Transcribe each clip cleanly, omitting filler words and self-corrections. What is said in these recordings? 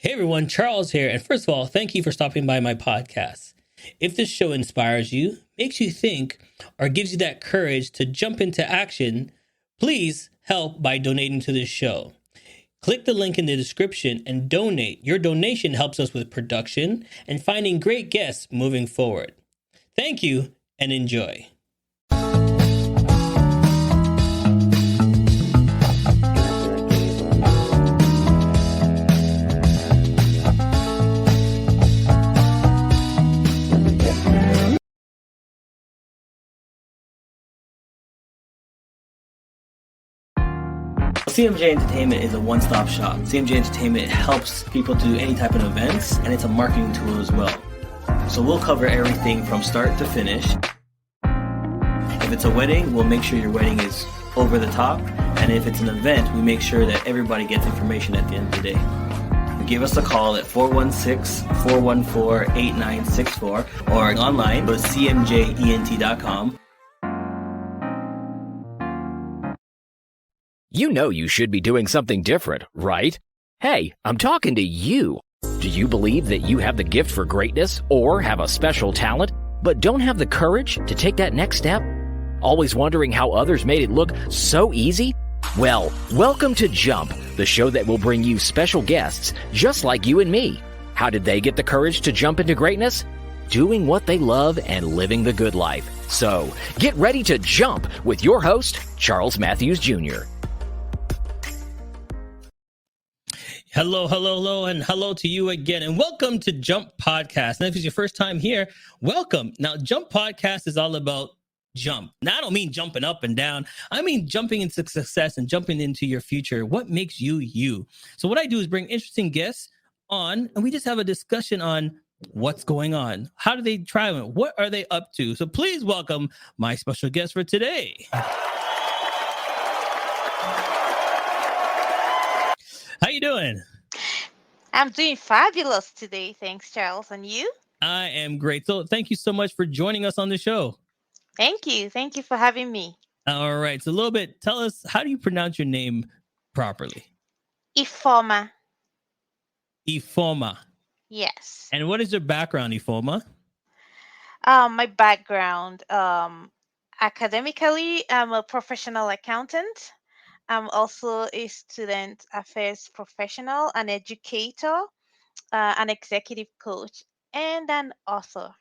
Hey everyone, Charles here. And first of all, thank you for stopping by my podcast. If this show inspires you, makes you think, or gives you that courage to jump into action, please help by donating to this show. Click the link in the description and donate. Your donation helps us with production and finding great guests moving forward. Thank you and enjoy. CMJ Entertainment is a one-stop shop. CMJ Entertainment helps people do any type of events, and it's a marketing tool as well. So we'll cover everything from start to finish. If it's a wedding, we'll make sure your wedding is over the top. And if it's an event, we make sure that everybody gets information at the end of the day. Give us a call at 416-414-8964 or online, go to cmjent.com. You know you should be doing something different, right? Hey, I'm talking to you. Do you believe that you have the gift for greatness or have a special talent, but don't have the courage to take that next step? Always wondering how others made it look so easy? Well, welcome to Jump, the show that will bring you special guests just like you and me. How did they get the courage to jump into greatness? Doing what they love and living the good life. So, get ready to jump with your host, Charles Matthews Jr. Hello, and hello to you again, and welcome to Jump Podcast. And if it's your first time here, welcome. Now, Jump Podcast is all about jump. Now, I don't mean jumping up and down. I mean jumping into success and jumping into your future. What makes you, you? So what I do is bring interesting guests on, and we just have a discussion on what's going on. How do they try it? What are they up to? So please welcome my special guest for today. How you doing? I'm doing fabulous today. Thanks, Charles. And you? I am great. So thank you so much for joining us on the show. Thank you. Thank you for having me. All right. So a little bit, tell us, how do you pronounce your name properly? IFEOMA. IFEOMA. Yes. And what is your background, IFEOMA? My background, academically, I'm a professional accountant. I'm also a student affairs professional, an educator, an executive coach, and an author.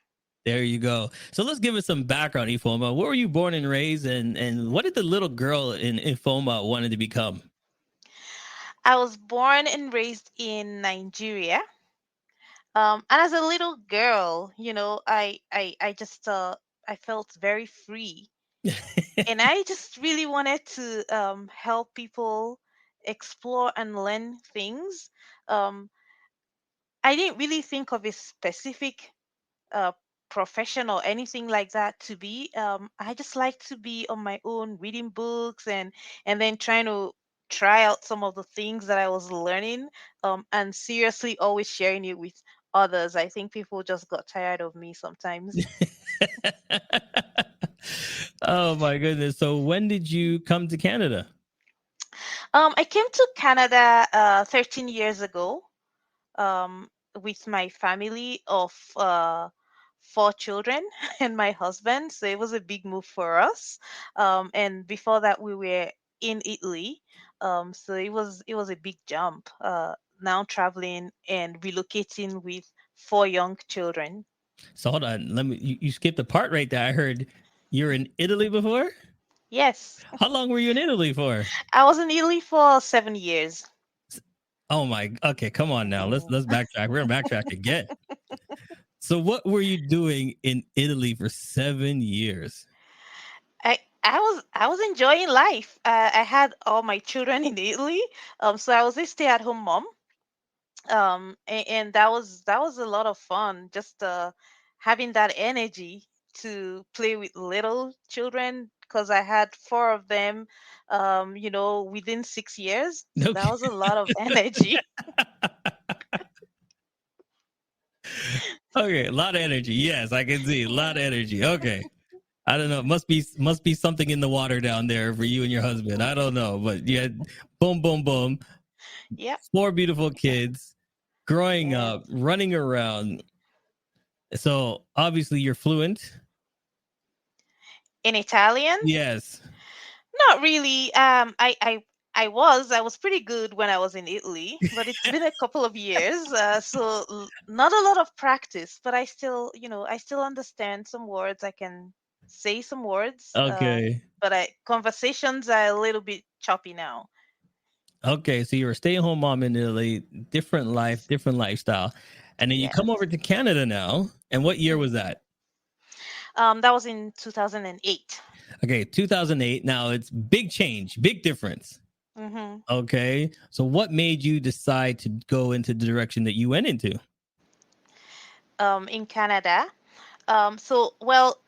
There you go. So let's give us some background, IFEOMA. Where were you born and raised, and what did the little girl in IFEOMA wanted to become? I was born and raised in Nigeria. And as a little girl, I just I felt very free. And I just really wanted to help people explore and learn things. I didn't really think of a specific profession or anything like that to be. I just like to be on my own, reading books and then trying to try out some of the things that I was learning, and seriously always sharing it with others. I think people just got tired of me sometimes. Oh my goodness. So when did you come to Canada? I came to Canada 13 years ago, with my family of 4 children and my husband. So it was a big move for us. And before that, we were in Italy. So it was a big jump. Now traveling and relocating with 4 young children. So hold on. You skipped a part right there. I heard you were in Italy before? Yes. How long were you in Italy for? I was in Italy for 7 years. Oh my, okay, come on now. Let's backtrack. We're gonna backtrack again. So what were you doing in Italy for 7 years? I was enjoying life. I had all my children in Italy. So I was a stay-at-home mom. And that was a lot of fun, just having that energy to play with little children, because I had 4 of them, within 6 years. So that Okay. was a lot of energy. Okay, a lot of energy. Yes, I can see a lot of energy. Okay. I don't know. Must be something in the water down there for you and your husband. I don't know, but yeah, boom, boom, boom. Yep. 4 beautiful kids. Growing Yes. up, running around. So obviously you're fluent. In Italian? Yes. Not really. I was pretty good when I was in Italy, but it's been a couple of years, so not a lot of practice. But I still understand some words. I can say some words, Okay. but I conversations are a little bit choppy now. Okay. So you're a stay-at-home mom in Italy, different life, Yes, different lifestyle. And then you come yes. over to Canada now. And what year was Hmm. that? That was in 2008. Okay, 2008. Now it's big change, big difference. Mm-hmm. Okay. So what made you decide to go into the direction that you went into? In Canada. Well,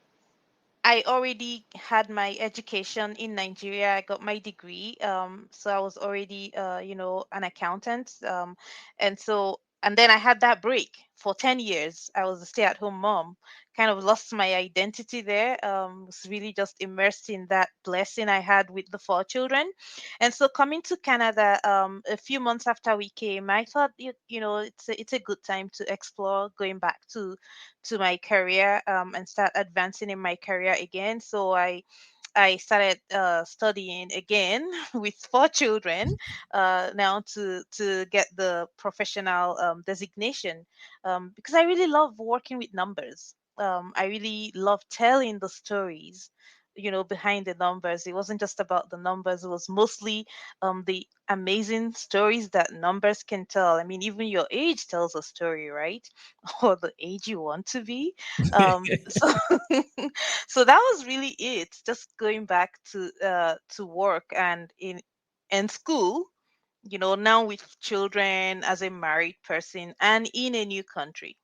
I already had my education in Nigeria. I got my degree. So I was already, an accountant. And then I had that break for 10 years. I was a stay-at-home mom. Kind of lost my identity there. Was really just immersed in that blessing I had with the four children. And so coming to Canada, a few months after we came, I thought, it's a good time to explore going back to my career, and start advancing in my career again. So I started studying again with four children, now to get the professional designation, because I really love working with numbers. I really love telling the stories, behind the numbers. It wasn't just about the numbers. It was mostly the amazing stories that numbers can tell. I mean, even your age tells a story, right? Or the age you want to be. So so that was really it. Just going back to work and in school, now with children, as a married person and in a new country.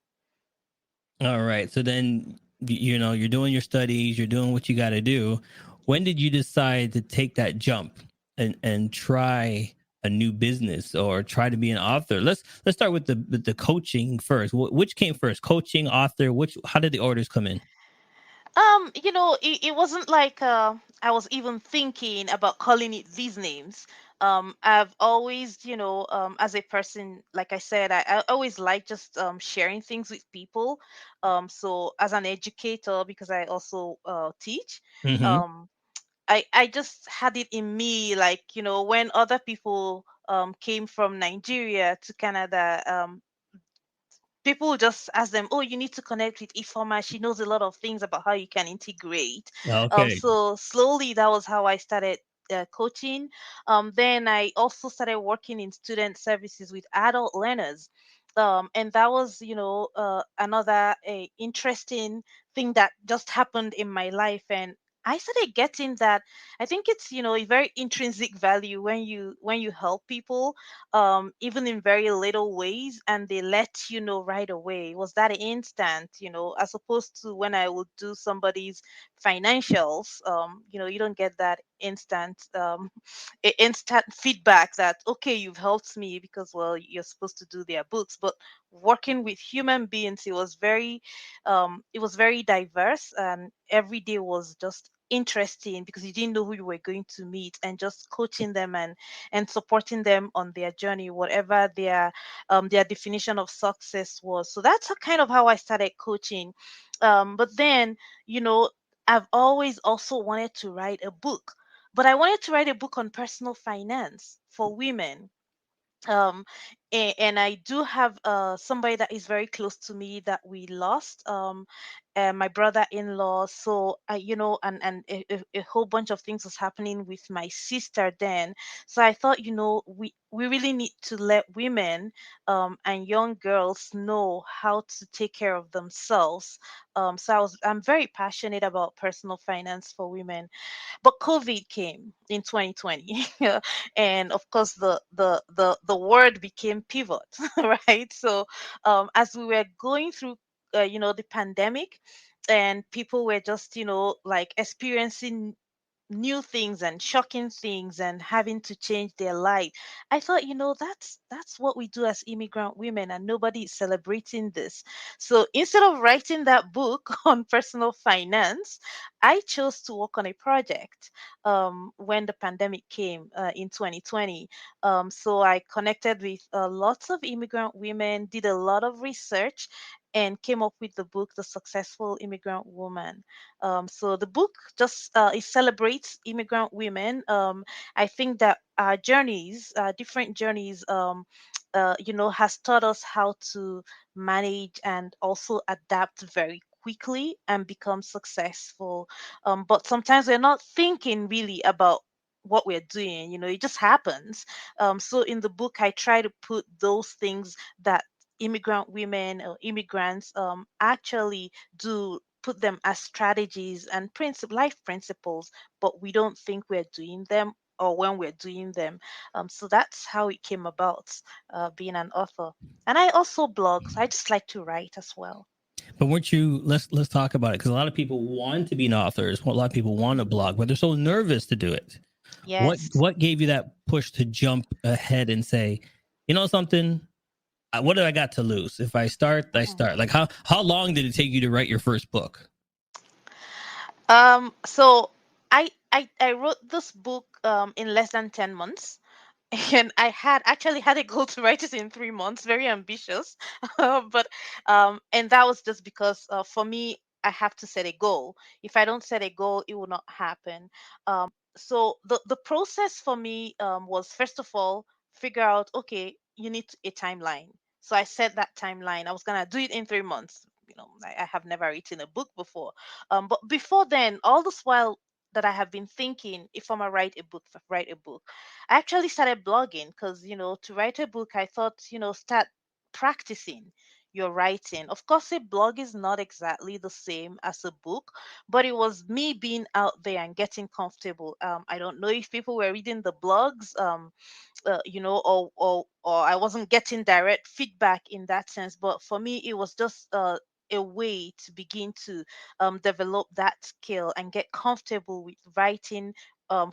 All right. So then, you're doing your studies, you're doing what you got to do. When did you decide to take that jump and try a new business or try to be an author? Let's start with the coaching first. Which came first, coaching, author? Which how did the orders come in? It wasn't like I was even thinking about calling it these names. I've always, as a person, like I said, I always like just sharing things with people. So as an educator, because I also teach, Mm-hmm. um, I just had it in me, like, when other people came from Nigeria to Canada, people will just ask them, "Oh, you need to connect with Ifoma. She knows a lot of things about how you can integrate." Okay. So slowly, that was how I started coaching. Then I also started working in student services with adult learners. And that was, another interesting thing that just happened in my life. And I started getting that. I think it's, a very intrinsic value when you help people, even in very little ways, and they let you know right away. It was that instant, as opposed to when I would do somebody's financials. You don't get that instant feedback that, okay, you've helped me, because, well, you're supposed to do their books. But working with human beings, it was very diverse, and every day was just interesting, because you didn't know who you were going to meet, and just coaching them and supporting them on their journey, whatever their definition of success was. So that's kind of how I started coaching. But then, you know, I've always also wanted to write a book, but I wanted to write a book on personal finance for women. um and I do have somebody that is very close to me that we lost, my brother-in-law. So and a whole bunch of things was happening with my sister then. So I thought, we really need to let women, and young girls know how to take care of themselves. So I'm very passionate about personal finance for women. But COVID came in 2020, and of course the word became pivot, right? So as we were going through, the pandemic, and people were just, like, experiencing new things and shocking things and having to change their life. I thought, that's what we do as immigrant women, and nobody is celebrating this. So instead of writing that book on personal finance, I chose to work on a project when the pandemic came in 2020. So I connected with lots of immigrant women, did a lot of research, and came up with the book, The Successful Immigrant Woman. So the book just it celebrates immigrant women. I think that our journeys, different journeys, has taught us how to manage and also adapt very quickly and become successful. But sometimes we're not thinking really about what we're doing. It just happens. So in the book, I try to put those things that immigrant women or immigrants actually do, put them as strategies and life principles, but we don't think we're doing them or when we're doing them. So that's how it came about, being an author. And I also blog, so I just like to write as well. But weren't you? Let's talk about it, because a lot of people want to be an author. A lot of people want to Mhm. blog, but they're so nervous to do it. What Yes. what gave you that push to jump ahead and say, you know something? What do I got to lose? If I start, I Mhm. start. Like how long did it take you to write your first book? So I wrote this book in less than 10 months. And I had actually had a goal to write it in 3 months, very ambitious. But and that was just because for me, I have to set a goal. If I don't set a goal, it will not happen. So the process for me was, first of all, figure out, okay, you need a timeline. So I set that timeline. I was gonna do it in 3 months. I have never written a book before. But before then, all this while that I have been thinking, if I'm gonna write a book, I actually started blogging because, to write a book, I thought, start practicing your writing. Of course, a blog is not exactly the same as a book, but it was me being out there and getting comfortable. I don't know if people were reading the blogs, or I wasn't getting direct feedback in that sense. But for me, it was just a way to begin to develop that skill and get comfortable with writing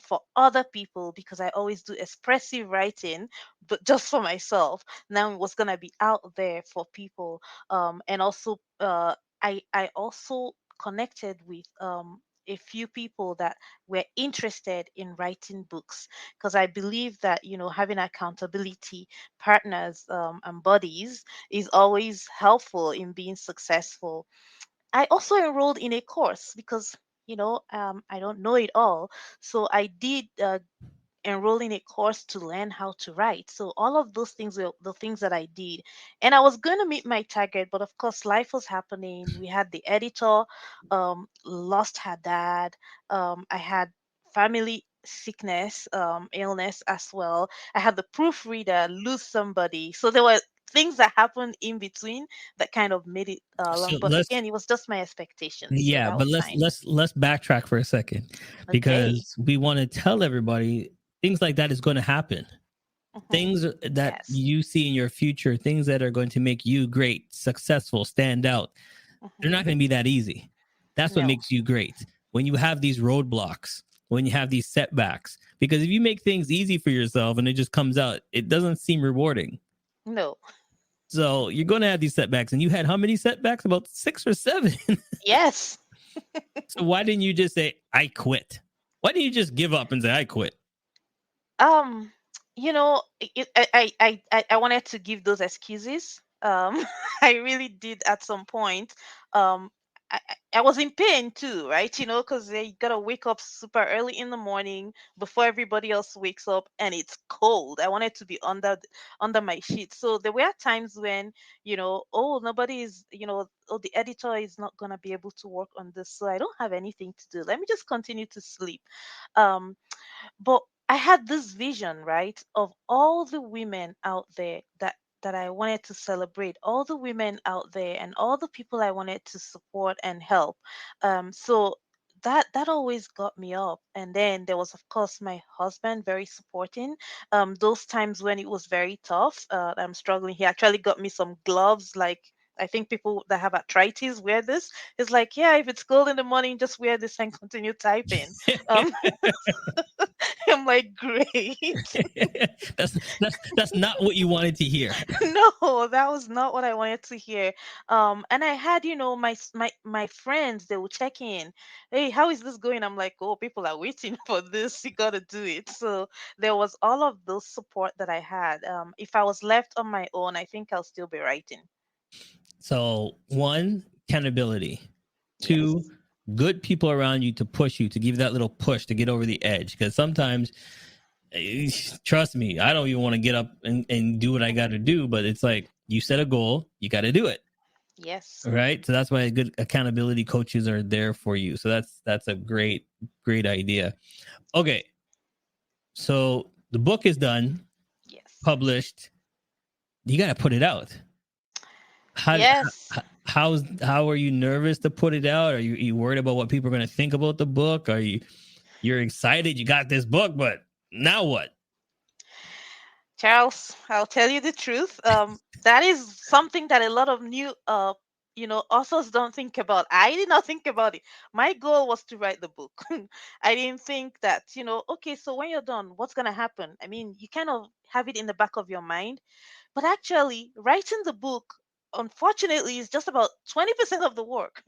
for other people, because I always do expressive writing, but just for myself. Now it was gonna be out there for people, and also I also connected with a few people that were interested in writing books, because I believe that, having accountability partners and buddies is always helpful in being successful. I also enrolled in a course because, I don't know it all. So I did enroll in a course to learn how to write. So all of those things were the things that I did. And I was going to meet my target, but of course life was happening. We had the editor lost her dad. I had family sickness, illness as well. I had the proofreader lose somebody. So there were things that happened in between that kind of made it long. So But again, it was just my expectations. So yeah, that but was let's fine. let's let's backtrack for a second, Okay. because we want to tell everybody things like that is going to happen. Hmm. Things that Yes. you see in your future, things that are going to make you great, successful, stand out, they're Hmm. not going to be that easy. That's what No. makes you great. When you have these roadblocks, when you have these setbacks, because if you make things easy for yourself and it just comes out, it doesn't seem rewarding. No. So you're going to have these setbacks. And you had how many setbacks? About 6 or 7. Yes. So why didn't you just say, I quit? Why didn't you just give up and say, I quit? Um, I wanted to give those excuses. I really did at some point. Um, I was in pain too, right? Because you gotta wake up super early in the morning before everybody else wakes up, and it's cold. I wanted to be under my sheet. So there were times when, oh, nobody is, oh, the editor is not gonna be able to work on this, so I don't have anything to do. Let me just continue to sleep. Um, but I had this vision, right, of all the women out there that I wanted to celebrate, all the women out there and all the people I wanted to support and help. So that always got me up. And then there was, of course, my husband, very supporting. Those times when it was very tough, I'm struggling, he actually got me some gloves, like I think people that have arthritis wear this. It's like, yeah, if it's cold in the morning, just wear this and continue typing. Um, I'm like, great. That's not what you wanted to hear. No, that was not what I wanted to hear. And I had, my friends, they would check in. Hey, how is this going? I'm like, oh, people are waiting for this. You gotta do it. So there was all of those support that I had. If I was left on my own, I think I'll still be writing. So one, accountability. Two, Yes. good people around you to push you, to give you that little push to get over the edge. Because sometimes, trust me, I don't even want to get up and do what I got to do. But it's like you set a goal, you got to do it. Yes. Right. So that's why good accountability coaches are there for you. So that's a great idea. Okay. So the book is done, Yes. published. You got to put it out. How Yes. how are you nervous to put it out? Are you worried about what people are going to think about the book? Are you're excited you got this book, but now what? Charles, I'll tell you the truth. That is something that a lot of new, authors don't think about. I did not think about it. My goal was to write the book. I didn't think that, okay, so when you're done, what's gonna happen? I mean, you kind of have it in the back of your mind, but actually, writing the book, unfortunately, is just about 20% of the work.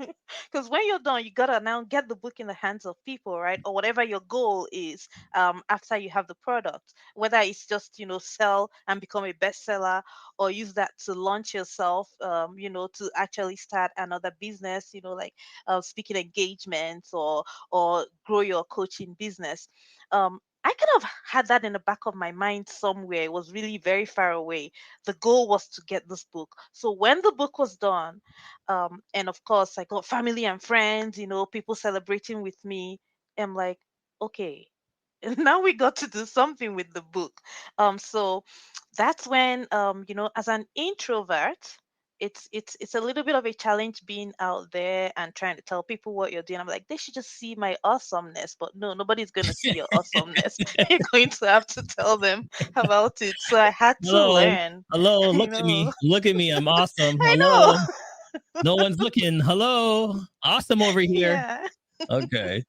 Because when you're done, you gotta now get the book in the hands of people, right? Or whatever your goal is, after you have the product, whether it's just, sell and become a bestseller, or use that to launch yourself, to actually start another business, like speaking engagements, or grow your coaching business. I kind of had that in the back of my mind somewhere. It was really very far away. The goal was to get this book. So when the book was done, and of course I got family and friends, people celebrating with me. I'm like, okay, now we got to do something with the book. So that's when, as an introvert, it's a little bit of a challenge being out there and trying to tell people what you're doing. I'm like, they should just see my awesomeness, but no, nobody's going to see your awesomeness. You're going to have to tell them about it. So I had to Hello. learn. Hello, I look at know. me. Look at me. I'm awesome. I Hello. know. No one's looking. Hello. Awesome over here. Yeah. Okay.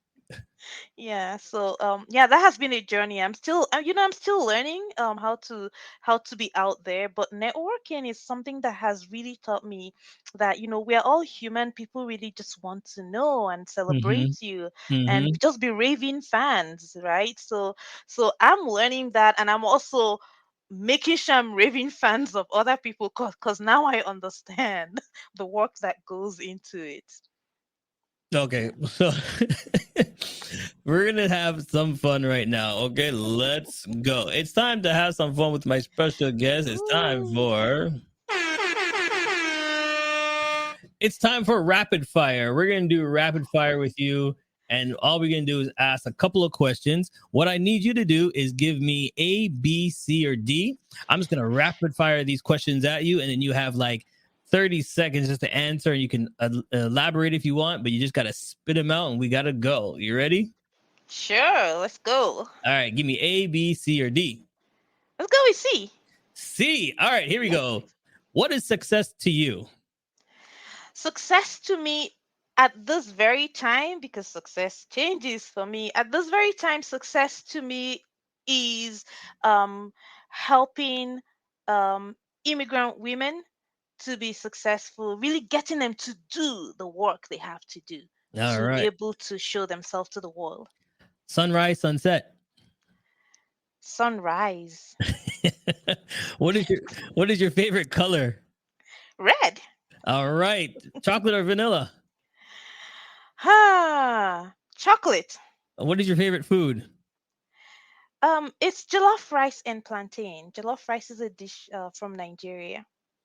Yeah, so yeah, that has been a journey. I'm still I'm still learning how to be out there, but networking is something that has really taught me that we're all human. People really just want to know and Mhm. celebrate you and Mhm. just be raving fans, right? So I'm learning that, and I'm also making sure I'm raving fans of other people, because now I understand the work that goes into it. Okay, so we're gonna have some fun right now. Okay, let's go. It's time to have some fun with my special guest. Ooh. It's time for rapid fire. We're gonna do rapid fire with you, and all we're gonna do is ask a couple of questions. What I need you to do is give me A, B, C, or D. I'm just gonna rapid fire these questions at you, and then you have like 30 seconds just to answer, and you can elaborate if you want, but you just gotta spit them out, and we gotta go. You ready? Sure, let's go. All right, give me A, B, C, or D. Let's go with C. C. All right, here we go. What is success to you? Success to me at this very time, because success changes for me, at this very time, success to me is um, helping um, immigrant women to be successful, really getting them to do the work they have to do All to be right. able to show themselves to the world. Sunrise, sunset. Sunrise. what is your what is your favorite color? Red. All right. Chocolate or vanilla? Chocolate. What is your favorite food? It's jollof rice and plantain. Jollof rice is a dish from Nigeria.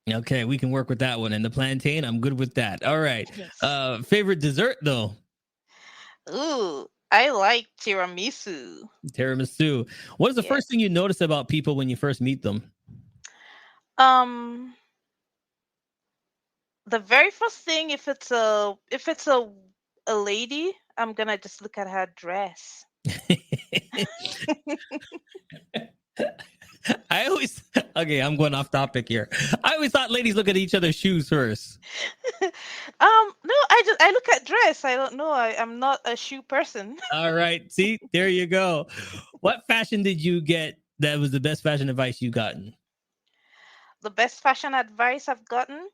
Okay, we can work with that one. And the plantain, I'm good with that. All right. Yes. Favorite dessert though? Ooh, I like tiramisu. Tiramisu. What is the first thing Yes. you notice about people when you first meet them? Um, the very first thing, if it's a lady, I'm gonna just look at her dress. I always okay. I'm going off topic here. I always thought ladies look at each other's shoes first. No, I look at dress. I don't know. I'm not a shoe person. All right. See, there you go. What fashion did you get that was the best fashion advice you gotten? The best fashion advice I've gotten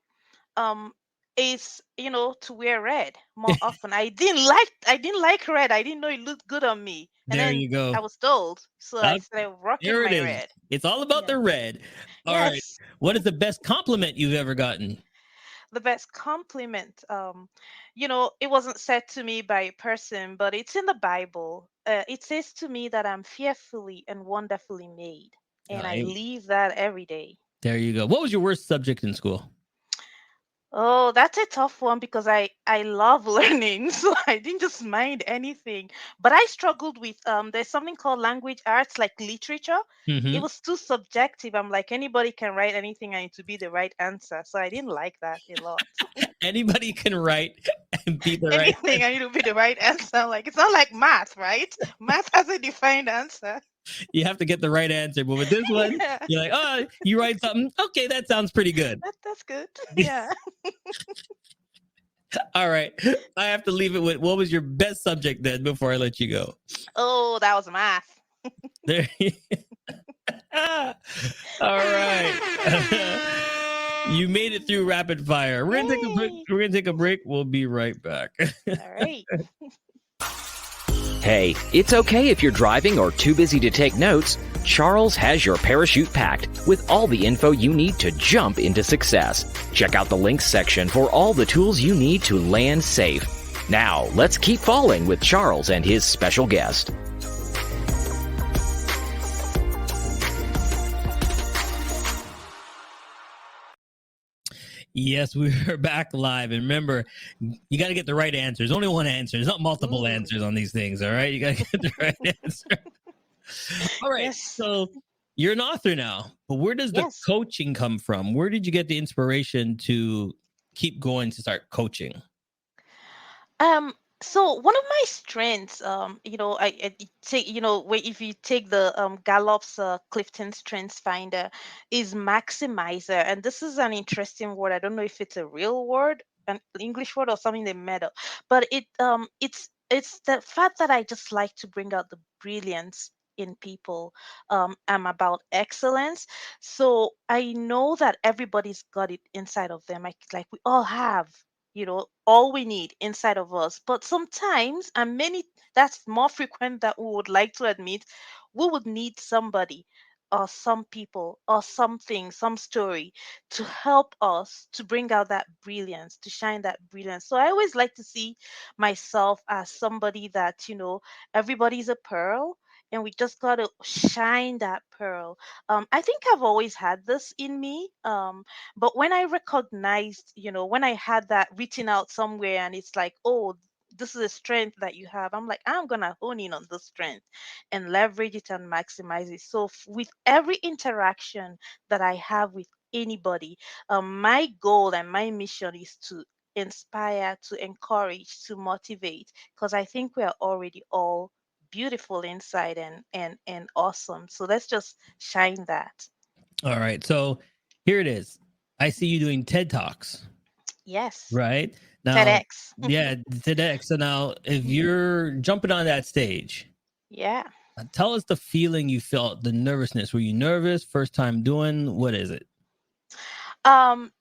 um is, to wear red more often. I didn't like red. I didn't know it looked good on me. And There then you go. I was told, so I Uh, started rocking there it my is. red. It's all about Yeah. the red. All right. Yes. What is the best compliment you've ever gotten? The best compliment. It wasn't said to me by a person, but it's in the Bible. It says to me that I'm fearfully and wonderfully made, and I Hey, live that every day. there you go. What was your worst subject in school? Oh, that's a tough one because I love learning, so I didn't just mind anything. But I struggled with there's something called language arts, like literature. It Hmm. was too subjective. I'm like, anybody can write anything and it to be the right answer. So I didn't like that a lot. Anybody can write and be the right. Anything I need to be the right answer. Like, it's not like math, right? Math has a defined answer. You have to get the right answer. But with this one, Yeah, you're like, oh, you write something. Okay, that sounds pretty good. that's good. Yeah. All right. I have to leave it with what was your best subject then before I let you go? Oh, that was math. There. All right. You made it through rapid fire. We're gonna take a break. Yay. We're gonna take a break. We'll be right back. All right. Hey, it's okay if you're driving or too busy to take notes. Charles has your parachute packed with all the info you need to jump into success. Check out the links section for all the tools you need to land safe. Now, let's keep falling with Charles and his special guest. Yes, we're back live. And remember, you got to get the right answer. There's only one answer. There's not multiple Ooh. answers on these things. All right. You got to get the right answer. All right. Yes. So you're an author now, but where does the Yes. coaching come from? Where did you get the inspiration to keep going to start coaching? Um, so one of my strengths, I take, if you take the Gallup's Clifton Strengths Finder, is maximizer, and this is an interesting word. I don't know if it's a real word, an English word, or something they made up, but it's the fact that I just like to bring out the brilliance in people. I'm about excellence, so I know that everybody's got it inside of them. Like we all have, all we need inside of us. But sometimes, and many, that's more frequent than we would like to admit, we would need somebody or some people or something, some story to help us to bring out that brilliance, to shine that brilliance. So I always like to see myself as somebody that, everybody's a pearl. And we just got to shine that pearl. I think I've always had this in me. But when I recognized, when I had that written out somewhere and it's like, oh, this is a strength that you have, I'm like, I'm going to hone in on this strength and leverage it and maximize it. So with every interaction that I have with anybody, my goal and my mission is to inspire, to encourage, to motivate, because I think we are already all beautiful inside and awesome. So let's just shine that. All right. So here it is. I see you doing TED Talks, Yes. right? Now, TEDx. yeah, TEDx. So now, if you're jumping on that stage, Yeah. tell us the feeling you felt, the nervousness. Were you nervous? First time doing? What is it? Um,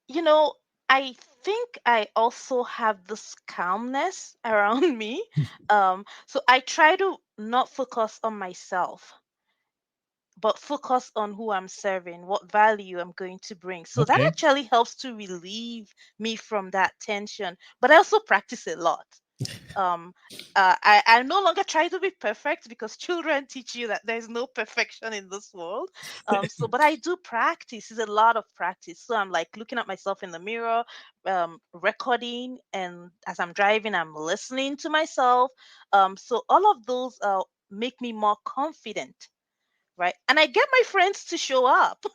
you know, I think I also have this calmness around me. So I try to not focus on myself, but focus on who I'm serving, what value I'm going to bring. So that Okay. actually helps to relieve me from that tension. But I also practice a lot. um I no longer try to be perfect because children teach you that there's no perfection in this world. But I do practice. It's a lot of practice. So I'm like looking at myself in the mirror, recording, and as I'm driving I'm listening to myself. So all of those make me more confident right? And I get my friends to show up.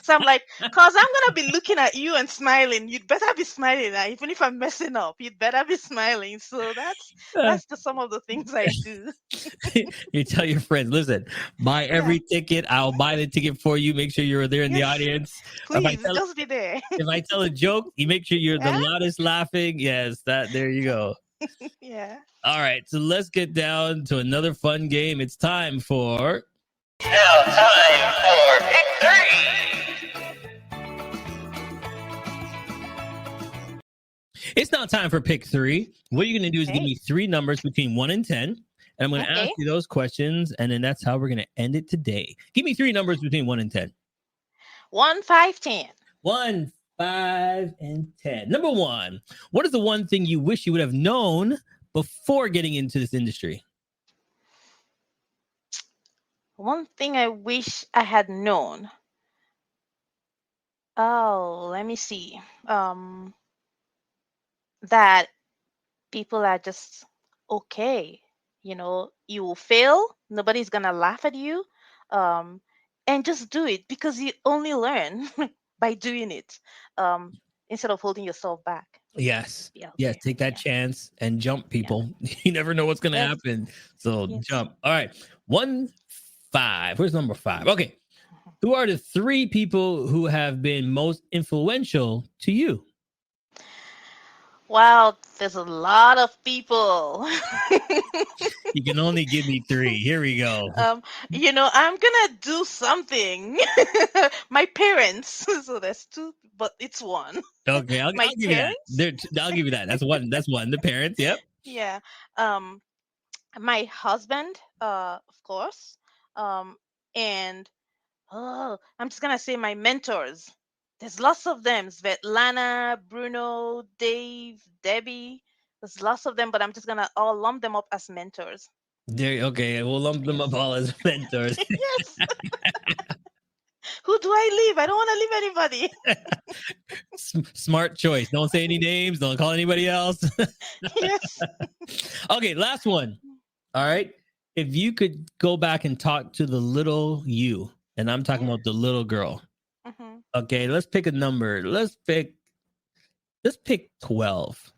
So I'm like, cause I'm gonna be looking at you and smiling. You'd better be smiling. Even if I'm messing up, you'd better be smiling. So Uh, that's some of the things I do. you tell your friends, listen, buy Yeah. every ticket. I'll buy the ticket for you. Make sure you're there in the Yes. audience. Please, just be there. If I tell a joke, you make sure you're the Yeah. loudest laughing. Yes, there you go. Yeah. All right, so let's get down to another fun game. It's time for Now time for Pick 3. It's now time for pick 3. What you're going to do is give Okay. me 3 numbers between 1 and 10, and I'm going to ask Okay. you those questions, and then that's how we're going to end it today. Give me 3 numbers between 1 and 10. 1, 5, 10. 1, 5, and 10. Number 1, what is the one thing you wish you would have known before getting into this industry? One thing I wish I had known. Oh, let me see. That people are just okay. You will fail. Nobody's gonna laugh at you. And just do it because you only learn by doing it. Instead of holding yourself back. Yes. Be out Yes. there. Take that chance and jump, people. You never know what's going to Yes. happen. So Yes. jump. All right. 1, 5. Where's number 5? Okay. Who are the 3 people who have been most influential to you? Wow, there's a lot of people. You can only give me 3. Here we go. I'm gonna do something. My parents. So there's 2, but it's 1. Okay. I'll My give you that. parents. I'll give you that. That's 1. That's 1. The parents. Yep. Yeah. My husband, of course. And I'm just gonna say my mentors. There's lots of them. Svetlana, Bruno, Dave, Debbie. There's lots of them, but I'm just gonna all lump them up as mentors. Okay. We'll lump them up all as mentors. Yes. Who do I leave? I don't want to leave anybody. Smart choice. Don't say any names. Don't call anybody else. Yes. Okay, last one. All right. If you could go back and talk to the little you, and I'm talking about the little girl. Mm-hmm. Okay, let's pick a number. Let's pick 12.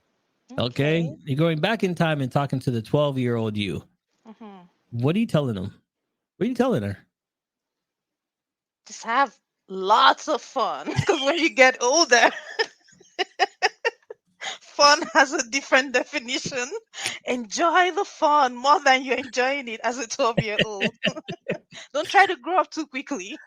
Okay. You're going back in time and talking to the 12-year-old you. Mm-hmm. What are you telling them? What are you telling her? Just have lots of fun because when you get older, fun has a different definition. Enjoy the fun more than you're enjoying it as a 12-year-old. Don't try to grow up too quickly.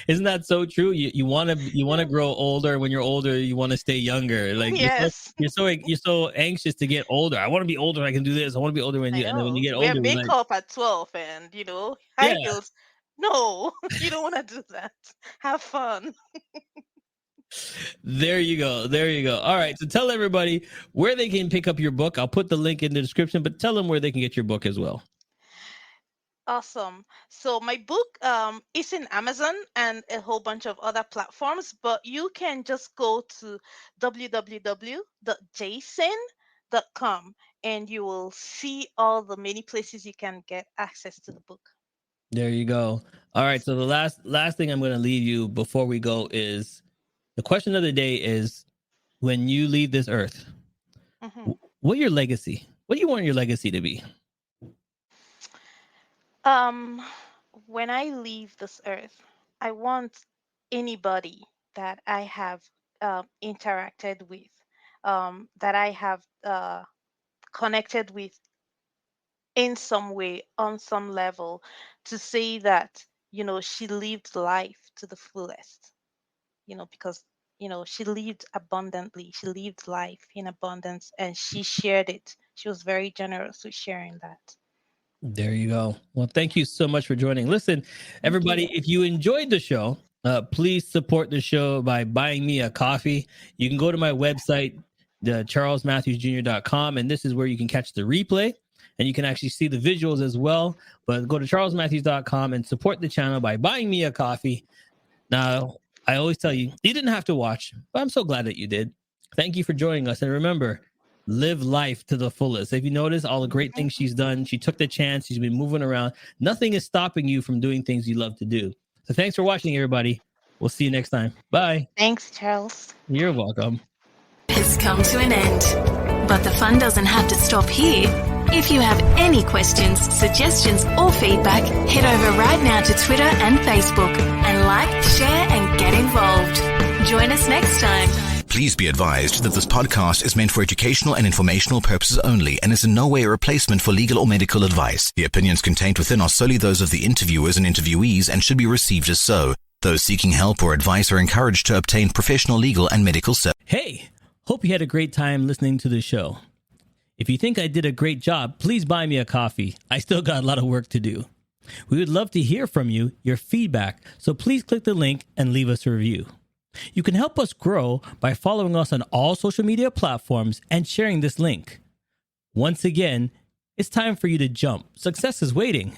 Isn't that so true? You want to grow older. When you're older, you want to stay younger. Like Yes. you're so anxious to get older. I want to be older. I can do this. I want to be older and then when you get Wear older, you're like, makeup at 12 and high Yeah. heels. No, you don't want to do that. Have fun. there you go. All right. So tell everybody where they can pick up your book. I'll put the link in the description, but tell them where they can get your book as well. Awesome. So my book is in Amazon and a whole bunch of other platforms, but you can just go to www.jason.com and you will see all the many places you can get access to the book. There you go. All right. So the last thing I'm going to leave you before we go is the question of the day is, when you leave this earth, what your legacy? What do you want your legacy to be? When I leave this earth, I want anybody that I have interacted with, that I have connected with in some way, on some level, to say that, she lived life to the fullest, because, she lived abundantly. She lived life in abundance and she shared it. She was very generous with sharing that. There you go. Well, thank you so much for joining. Listen, everybody, if you enjoyed the show, please support the show by buying me a coffee. You can go to my website, charlesmatthewsjr.com, and this is where you can catch the replay and you can actually see the visuals as well. But go to charlesmatthews.com and support the channel by buying me a coffee. Now, I always tell you, you didn't have to watch, but I'm so glad that you did. Thank you for joining us. And remember, live life to the fullest. If you notice all the great things she's done, she took the chance, she's been moving around. Nothing is stopping you from doing things you love to do. So thanks for watching, everybody. We'll see you next time. Bye. Thanks, Charles. You're welcome. Has come to an end. But the fun doesn't have to stop here. If you have any questions, suggestions, or feedback, head over right now to Twitter and Facebook and like, share, and get involved. Join us next time. Please be advised that this podcast is meant for educational and informational purposes only and is in no way a replacement for legal or medical advice. The opinions contained within are solely those of the interviewers and interviewees and should be received as so. Those seeking help or advice are encouraged to obtain professional legal and medical service. Hey, hope you had a great time listening to the show. If you think I did a great job, please buy me a coffee. I still got a lot of work to do. We would love to hear from you, your feedback, so please click the link and leave us a review. You can help us grow by following us on all social media platforms and sharing this link. Once again, it's time for you to jump. Success is waiting.